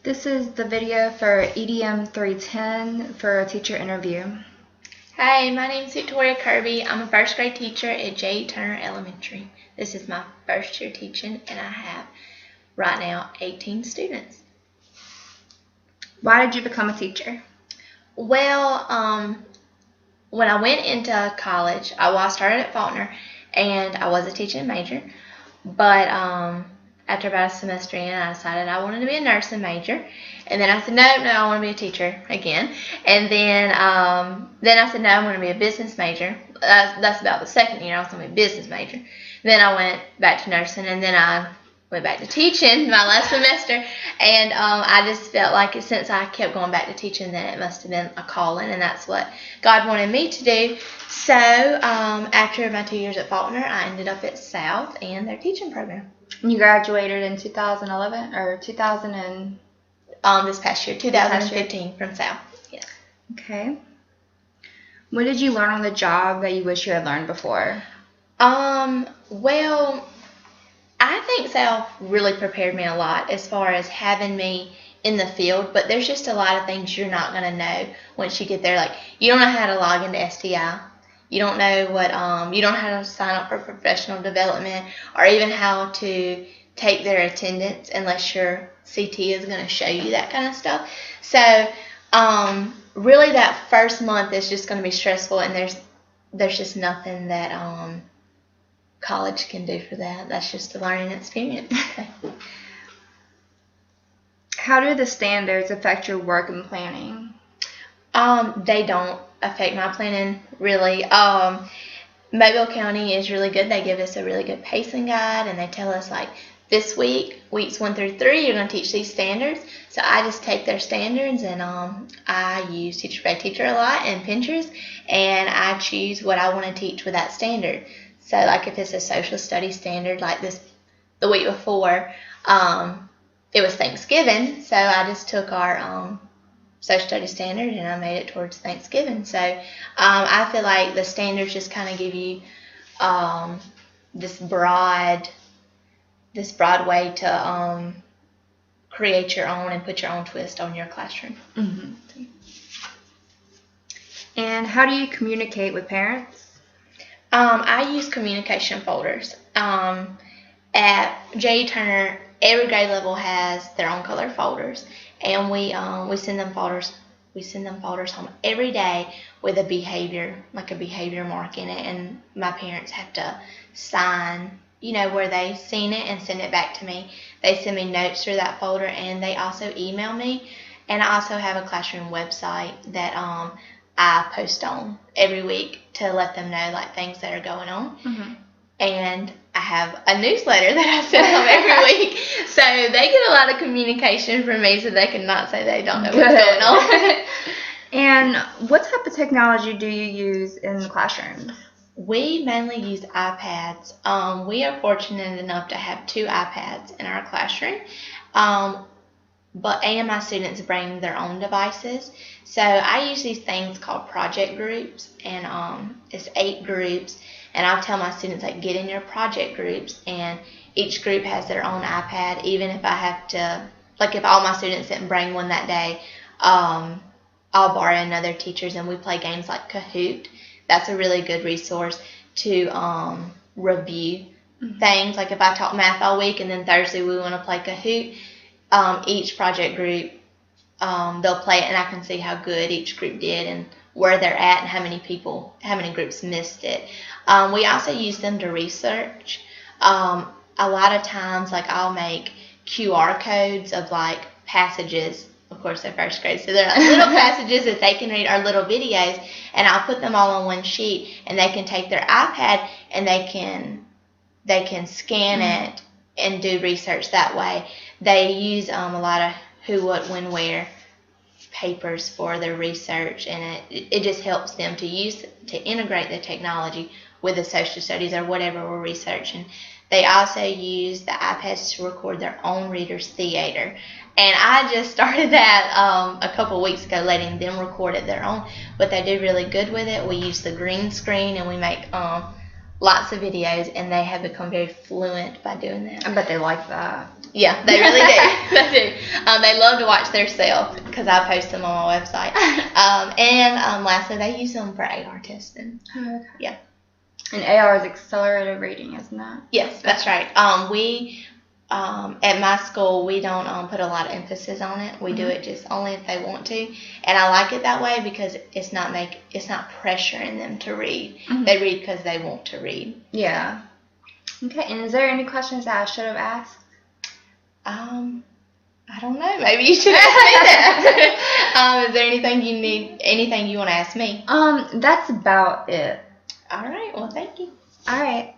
This is the video for EDM 310 for a teacher interview. Hi, my name is Victoria Kirby. I'm a first grade teacher at J. Turner Elementary. This is my first year teaching, and I have right now 18 students. Why did you become a teacher? Well, when I went into college, I started at Faulkner, and I was a teaching major, but after about a semester in, I decided I wanted to be a nursing major, and then I said, no, I want to be a teacher again, and then I said, no, I'm going to be a business major. That's about the second year I was going to be a business major. Then I went back to nursing, and then I went back to teaching my last semester, and I just felt like since I kept going back to teaching, then it must have been a calling, and that's what God wanted me to do. So after my 2 years at Faulkner, I ended up at South and their teaching program. You graduated in 2011 or 2000 and this past year, 2015, from South. Yes. Okay. What did you learn on the job that you wish you had learned before? Well, I think South really prepared me a lot as far as having me in the field, but there's just a lot of things you're not going to know once you get there. Like, you don't know how to log into STI. You don't know you don't know how to sign up for professional development or even how to take their attendance unless your CT is going to show you that kind of stuff. So, really that first month is just going to be stressful, and there's just nothing that college can do for that. That's just a learning experience. How do the standards affect your work and planning? They don't affect my planning, really. Mobile County is really good. They give us a really good pacing guide, and they tell us, like, this week, weeks 1 through 3, you're going to teach these standards. So I just take their standards, and I use Teacher by Teacher a lot and Pinterest, and I choose what I want to teach with that standard. So, like, if it's a social studies standard, like the week before, it was Thanksgiving, so I just took our social studies standard and I made it towards Thanksgiving. So I feel like the standards just kind of give you this broad way to create your own and put your own twist on your classroom. Mm-hmm. And how do you communicate with parents? I use communication folders. At J. Turner, every grade level has their own color folders, and we send them folders. We send them folders home every day with a behavior mark in it, and my parents have to sign, where they've seen it and send it back to me. They send me notes through that folder, and they also email me. And I also have a classroom website that I post on every week to let them know, like, things that are going on. Mm-hmm. And I have a newsletter that I send them every week, so they get a lot of communication from me, so they can not say they don't know what's going on. And what type of technology do you use in the classroom? We mainly use iPads. We are fortunate enough to have 2 iPads in our classroom, but my students bring their own devices. So I use these things called project groups, and it's 8 groups. And I'll tell my students, like, get in your project groups, and each group has their own iPad. Even if I have to, like, if all my students didn't bring one that day, I'll borrow another teacher's, and we play games like Kahoot. That's a really good resource to review things. Like, if I taught math all week and then Thursday we want to play Kahoot, each project group, they'll play it, and I can see how good each group did and where they're at and how many groups missed it. We also use them to research. A lot of times, like, I'll make QR codes of, like, passages. Of course, they're first grade, so they're like little passages that they can read, or little videos, and I'll put them all on one sheet, and they can take their iPad and they can scan it and do research that way. They use a lot of who, what, when, where papers for their research, and it just helps them to integrate the technology with the social studies or whatever we're researching. They also use the iPads to record their own readers theater, and I just started that a couple weeks ago, letting them record it their own, but they do really good with it. We use the green screen, and we make lots of videos, and they have become very fluent by doing that. I bet they like that. Yeah, they really do. They do. They love to watch themselves because I post them on my website. And lastly, they use them for AR testing. Okay. Yeah. And AR is accelerated reading, isn't that? Yes, that's right. We at my school we don't put a lot of emphasis on it. We do it just only if they want to, and I like it that way because it's not pressuring them to read. They read because they want to read. Yeah. Okay. And is there any questions that I should have asked? I don't know. Maybe you should ask me that. Is there anything you want to ask me? That's about it. All right. Well, thank you. All right.